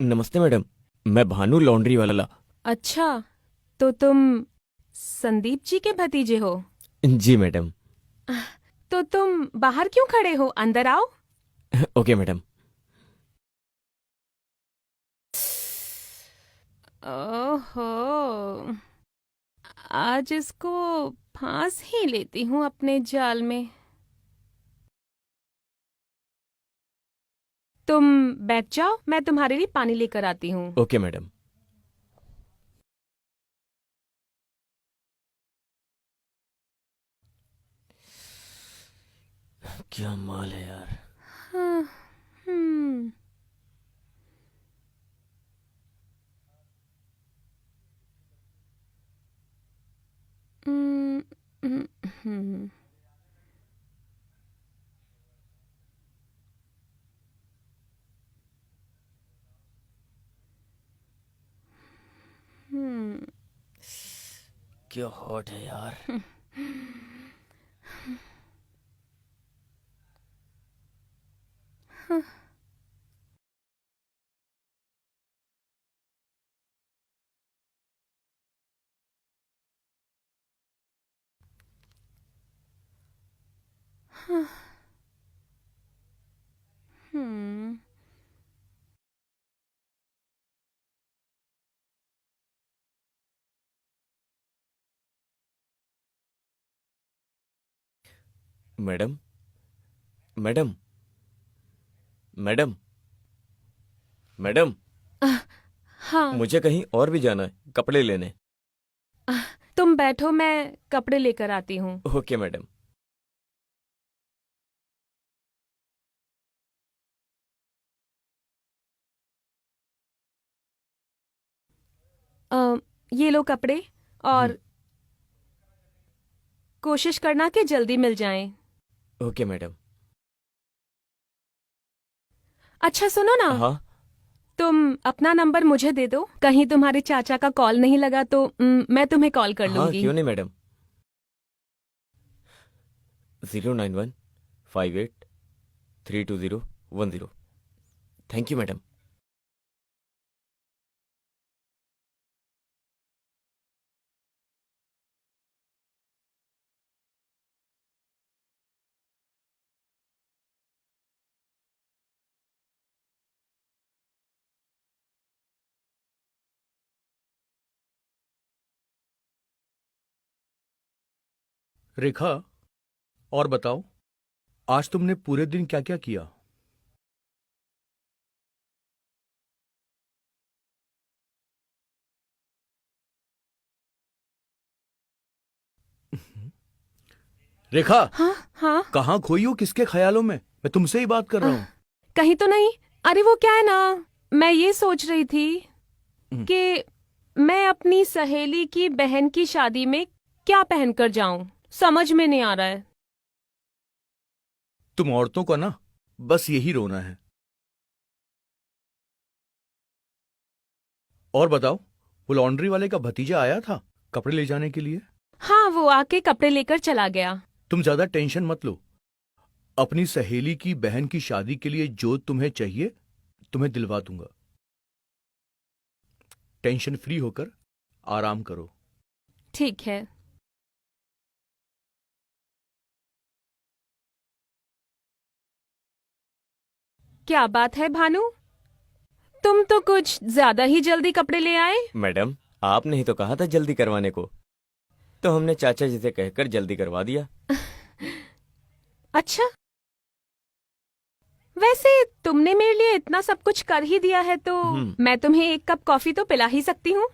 नमस्ते मैडम। मैं भानु लॉन्ड्री वाला। अच्छा, तो तुम संदीप जी के भतीजे हो। जी मैडम। तो तुम बाहर क्यों खड़े हो, अंदर आओ। Okay madam. ओहो, आज इसको फांस ही लेती हूँ अपने जाल में। तुम बैठ जाओ, मैं तुम्हारे लिए पानी लेकर आती हूँ। Okay madam. क्या माल है यार। हाँ, हम्म हम्म, हम्म, हम्म, हम्म, क्या हॉट है यार। हम्म। मैडम, मैडम, मैडम, मैडम, हाँ, मुझे कहीं और भी जाना है कपड़े लेने। तुम बैठो, मैं कपड़े लेकर आती हूँ। Okay madam. अ, ये लो कपड़े, हम्म। और कोशिश करना कि जल्दी मिल जाएं। Okay madam. अच्छा सुनो ना, हाँ तुम अपना नंबर मुझे दे दो, कहीं तुम्हारे चाचा का कॉल नहीं लगा तो मैं तुम्हें कॉल कर हाँ, लूंगी। क्यों नहीं madam. 09158320320। Thank you madam. Rekha, और बताओ, आज तुमने पूरे दिन क्या क्या किया? रेखा, हाँ हाँ। कहाँ खोई हो, किसके ख्यालों में? मैं तुमसे ही बात कर रहा हूँ। कहीं तो नहीं। अरे वो क्या है ना, मैं ये सोच रही थी हम्म, कि मैं अपनी सहेली की बहन की शादी में क्या पहनकर जाऊं, समझ में नहीं आ रहा है। तुम औरतों का ना बस यही रोना है। और बताओ, वो लॉन्ड्री वाले का भतीजा आया था कपड़े ले जाने के लिए? हाँ, वो आके कपड़े लेकर चला गया। तुम ज्यादा टेंशन मत लो। अपनी सहेली की बहन की शादी के लिए जो तुम्हें चाहिए, तुम्हें दिलवा दूंगा। टेंशन फ्री होकर आराम करो। ठीक है। क्या बात है भानु, तुम तो कुछ ज्यादा ही जल्दी कपड़े ले आए। मैडम, आपने ही तो कहा था जल्दी करवाने को, तो हमने चाचा जी से कहकर जल्दी करवा दिया। अच्छा, वैसे तुमने मेरे लिए इतना सब कुछ कर ही दिया है तो हम्म। मैं तुम्हें एक कप कॉफी तो पिला ही सकती हूँ।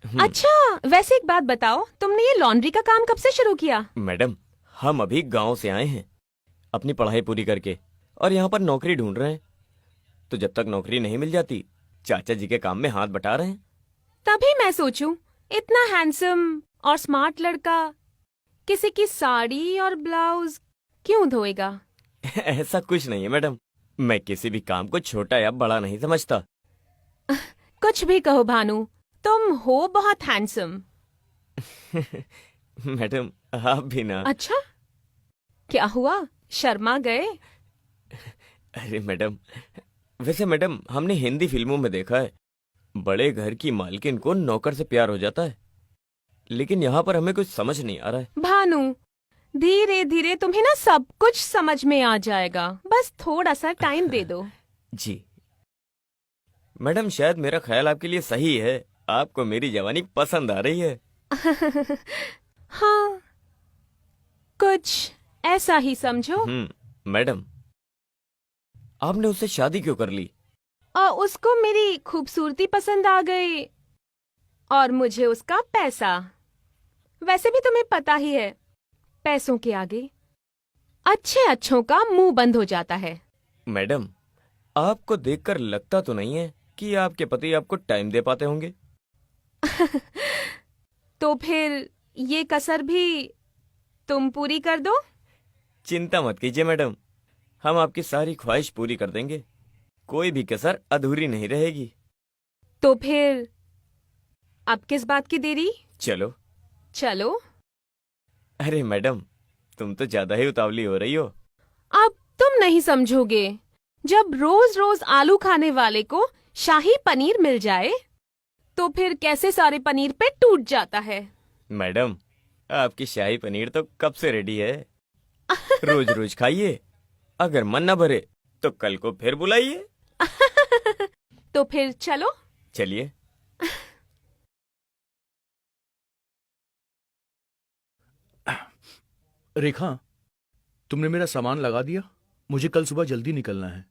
हम्म। अच्छा, वैसे एक बात बताओ, तुमने ये लॉन्ड्री का काम कब से शुरू किया। मैडम, हम अभी गांव से आए हैं अपनी पढ़ाई पूरी करके, और यहाँ पर नौकरी ढूंढ रहे हैं। तो जब तक नौकरी नहीं मिल जाती, चाचा जी के हैं हाथ बटा रहे तभी मैं सोचूं, इतना हैंडसम और स्मार्ट लड़का किसी की साड़ी और ब्लाउज क्यों धोएगा। हैं। ऐसा कुछ नहीं है मैडम, मैं किसी भी काम को छोटा या बड़ा नहीं समझता। कुछ भी कहो भानु, तुम हो बहुत हैंडसम। मैडम, आप भी ना। अच्छा, क्या हुआ, शर्मा गए। अरे मैडम, वैसे मैडम, हमने हिंदी फिल्मों में देखा है बड़े घर की मालकिन को नौकर से प्यार हो जाता है, लेकिन यहाँ पर हमें कुछ समझ नहीं आ रहा है। भानु, धीरे धीरे तुम्हें ना सब कुछ समझ में आ जाएगा, बस थोड़ा सा टाइम दे दो। जी मैडम, शायद मेरा ख्याल आपके लिए सही है, आपको मेरी जवानी पसंद आ रही है। हाँ, कुछ ऐसा ही समझो। मैडम, आपने उससे शादी क्यों कर ली? और उसको मेरी खूबसूरती पसंद आ गई और मुझे उसका पैसा। वैसे भी तुम्हें पता ही है, पैसों के आगे अच्छे अच्छों का मुंह बंद हो जाता है। मैडम, आपको देखकर लगता तो नहीं है कि आपके पति आपको टाइम दे पाते होंगे। तो फिर ये कसर भी तुम पूरी कर दो। चिंता मत कीजिए मैडम, हम आपकी सारी ख्वाहिश पूरी कर देंगे, कोई भी कसर अधूरी नहीं रहेगी। तो फिर अब किस बात की देरी? चलो। चलो। अरे मैडम, तुम तो ज्यादा ही उतावली हो रही हो। अब तुम नहीं समझोगे, जब रोज रोज आलू खाने वाले को शाही पनीर मिल जाए तो फिर कैसे सारे पनीर पे टूट जाता है। मैडम, आपकी शाही पनीर तो कब से रेडी है, रोज रोज खाइए, अगर मन न भरे तो कल को फिर बुलाइए। तो फिर चलो। चलिए। रेखा, तुमने मेरा सामान लगा दिया, मुझे कल सुबह जल्दी निकलना है।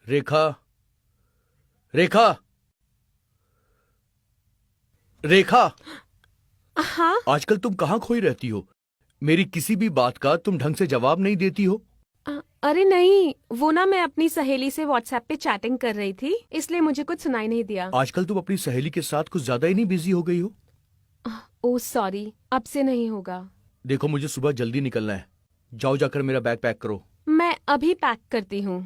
रेखा, रेखा, रेखा, हाँ, आजकल तुम कहाँ खोई रहती हो? मेरी किसी भी बात का तुम ढंग से जवाब नहीं देती हो। अरे नहीं, वो ना मैं अपनी सहेली से व्हाट्सएप पे चैटिंग कर रही थी, इसलिए मुझे कुछ सुनाई नहीं दिया। आजकल तुम अपनी सहेली के साथ कुछ ज्यादा ही नहीं बिजी हो गई हो। ओह सॉरी, अब से नहीं होगा। देखो, मुझे सुबह जल्दी निकलना है, जाओ जाकर मेरा बैग पैक करो। मैं अभी पैक करती हूँ।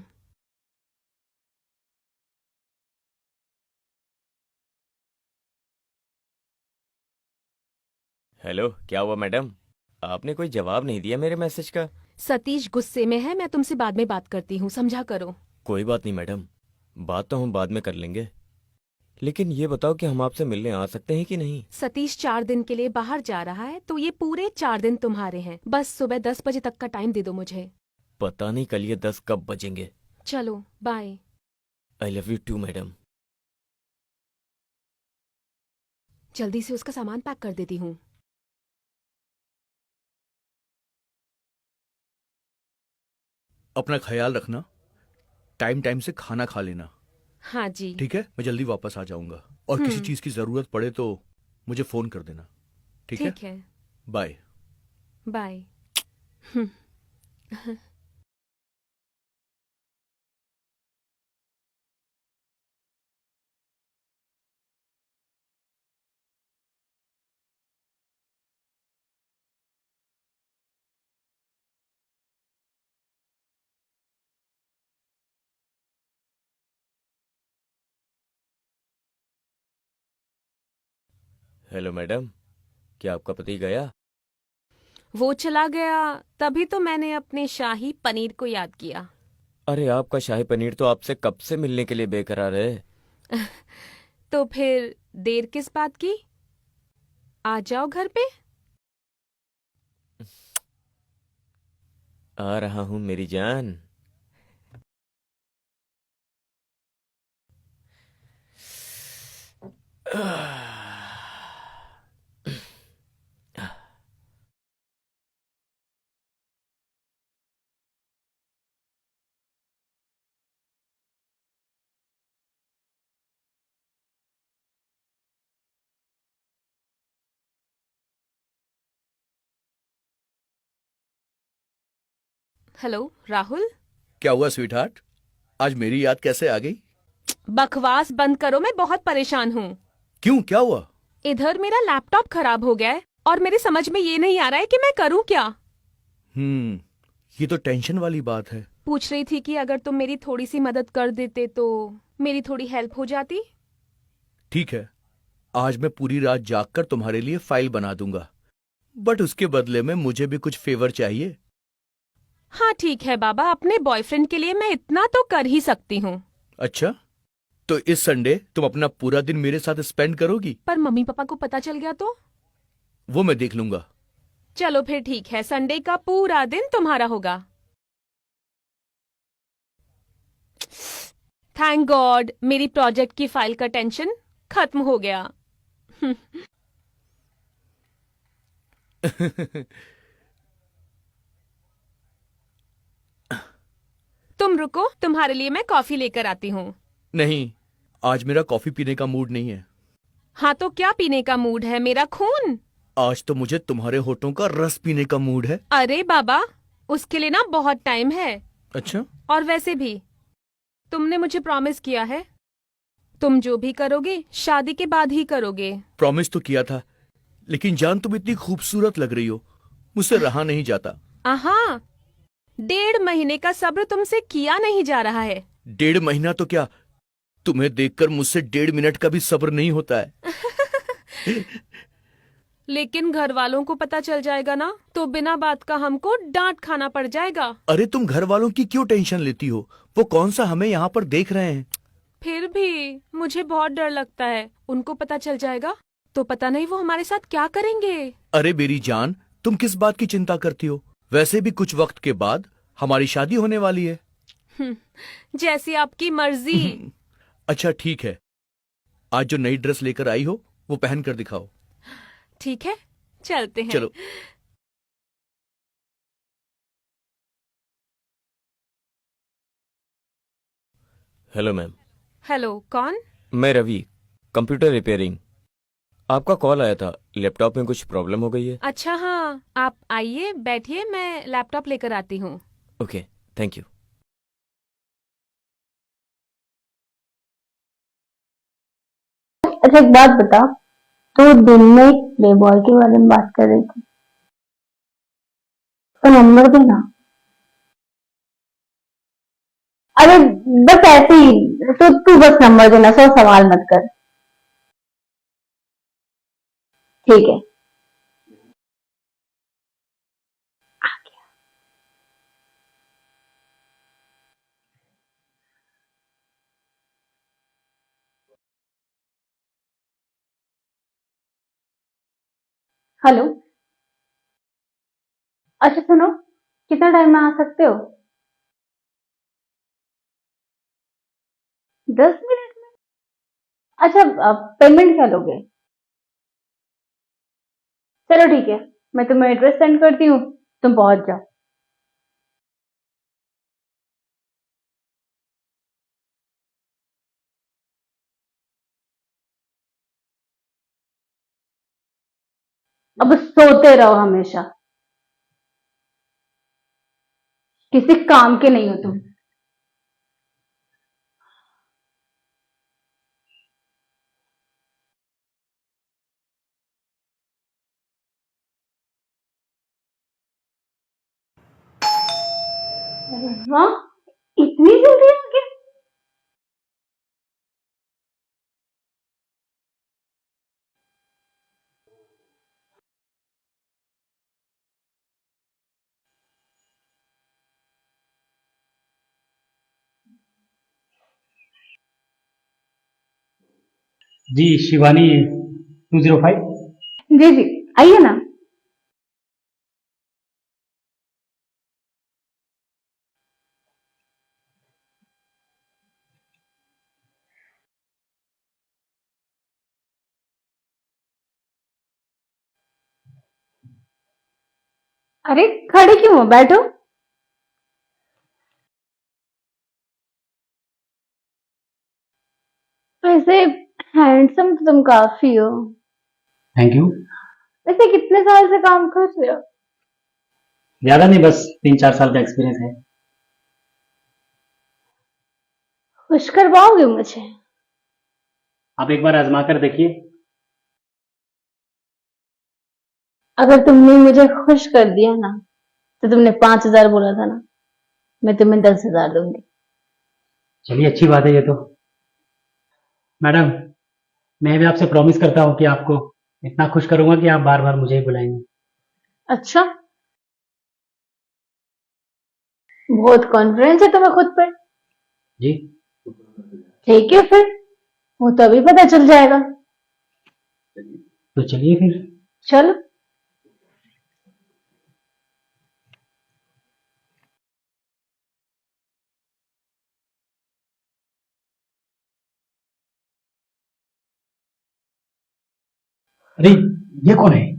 हेलो, क्या हुआ मैडम, आपने कोई जवाब नहीं दिया मेरे मैसेज का? सतीश गुस्से में है, मैं तुमसे बाद में बात करती हूँ, समझा करो। कोई बात नहीं मैडम, बात तो हम बाद में कर लेंगे, लेकिन ये बताओ कि हम आपसे मिलने आ सकते हैं कि नहीं? सतीश 4 दिन के लिए बाहर जा रहा है, तो ये पूरे 4 दिन तुम्हारे हैं। बस सुबह 10 बजे तक का टाइम दे दो मुझे। पता नहीं कल ये 10 कब बजेंगे। चलो, bye. I love you too madam. जल्दी से उसका सामान पैक कर देती हूँ। अपना ख्याल रखना, टाइम टाइम से खाना खा लेना। हाँ जी। ठीक है, मैं जल्दी वापस आ जाऊंगा, और किसी चीज की जरूरत पड़े तो मुझे फोन कर देना। ठीक है? ठीक है, बाय। बाय। हेलो मैडम, क्या आपका पति गया? वो चला गया, तभी तो मैंने अपने शाही पनीर को याद किया। अरे, आपका शाही पनीर तो आपसे कब से मिलने के लिए बेकरार है। तो फिर देर किस बात की? आ जाओ घर पे। आ रहा हूं मेरी जान। हेलो राहुल। क्या हुआ स्वीटहार्ट, आज मेरी याद कैसे आ गई? बकवास बंद करो, मैं बहुत परेशान हूँ। क्यों, क्या हुआ? इधर मेरा लैपटॉप खराब हो गया है और मेरे समझ में ये नहीं आ रहा है कि मैं करूँ क्या। ये तो टेंशन वाली बात है। पूछ रही थी कि अगर तुम मेरी थोड़ी सी मदद कर देते तो मेरी थोड़ी हेल्प हो जाती। ठीक है, आज मैं पूरी रात जागकर तुम्हारे लिए फाइल बना दूंगा, बट उसके बदले में मुझे भी कुछ फेवर चाहिए। हाँ ठीक है बाबा, अपने बॉयफ्रेंड के लिए मैं इतना तो कर ही सकती हूँ। अच्छा, तो इस संडे तुम अपना पूरा दिन मेरे साथ स्पेंड करोगी? पर मम्मी पापा को पता चल गया तो? वो मैं देख लूंगा। चलो फिर ठीक है, संडे का पूरा दिन तुम्हारा होगा। थैंक गॉड, मेरी प्रोजेक्ट की फाइल का टेंशन खत्म हो गया। तुम रुको, तुम्हारे लिए मैं कॉफी लेकर आती हूँ। नहीं, आज मेरा कॉफी पीने का मूड नहीं है। हाँ तो क्या पीने का मूड है? मेरा खून। आज तो मुझे तुम्हारे होठों का रस पीने का मूड है। अरे बाबा, उसके लिए ना बहुत टाइम है। अच्छा, और वैसे भी तुमने मुझे प्रॉमिस किया है, तुम जो भी करोगे शादी के बाद ही करोगे। प्रॉमिस तो किया था, लेकिन जान तुम इतनी खूबसूरत लग रही हो, मुझसे रहा नहीं जाता। आहा, 1.5 महीने का सब्र तुमसे किया नहीं जा रहा है। 1.5 महीना तो क्या, तुम्हें देखकर मुझसे 1.5 मिनट का भी सब्र नहीं होता है। लेकिन घर वालों को पता चल जाएगा ना, तो बिना बात का हमको डांट खाना पड़ जाएगा। अरे तुम घर वालों की क्यों टेंशन लेती हो? वो कौन सा हमें यहाँ पर देख रहे हैं। फिर भी मुझे बहुत डर लगता है, उनको पता चल जाएगा तो पता नहीं वो हमारे साथ क्या करेंगे। अरे मेरी जान, तुम किस बात की चिंता करती हो? वैसे भी कुछ वक्त के बाद हमारी शादी होने वाली है। जैसी आपकी मर्जी। अच्छा ठीक है, आज जो नई ड्रेस लेकर आई हो वो पहन कर दिखाओ। ठीक है, चलते हैं। चलो। Hello ma'am. हेलो, कौन? मैं रवि, कंप्यूटर रिपेयरिंग। आपका कॉल आया था, लैपटॉप में कुछ प्रॉब्लम हो गई है। अच्छा हाँ, आप आइए, बैठिए, मैं लैपटॉप लेकर आती हूँ। Okay, thank you. अच्छा एक बात बता, तो दिन में एक प्ले बॉय के बारे में बात कर रही थी, तो नंबर देना। अरे बस ऐसे ही, तो तू बस नंबर देना, सो सवाल मत कर। ठीक है। हेलो, अच्छा सुनो, कितना टाइम में आ सकते हो? 10 मिनट में? अच्छा, पेमेंट क्या लोगे? चलो ठीक है, मैं तुम्हें एड्रेस सेंड करती हूँ, तुम पहुंच जाओ। अब सोते रहो हमेशा, किसी काम के नहीं हो तुम। हाँ, इतनी जल्दी आ गया? जी शिवानी 205। जी जी, आइए ना। अरे खड़े क्यों हो, बैठो। वैसे हैंडसम तो तुम काफी हो। Thank you. वैसे कितने साल से काम कर रहे हो? ज्यादा नहीं, बस 3-4 साल का एक्सपीरियंस है। खुश करवाओगे मुझे? आप एक बार आजमा कर देखिए। अगर तुमने मुझे खुश कर दिया ना, तो तुमने 5,000 बोला था ना, मैं तुम्हें 10,000 दूंगी। चलिए अच्छी बात है ये तो। मैडम, मैं भी आपसे प्रॉमिस करता हूँ कि आपको इतना खुश करूंगा कि आप बार बार मुझे ही बुलाएंगे। अच्छा, बहुत कॉन्फिडेंस है तुम्हें खुद पे। जी। ठीक है फिर, वो तो अभी पता चल जाएगा। तो चलिए फिर। चलो। अरे ये कौन है?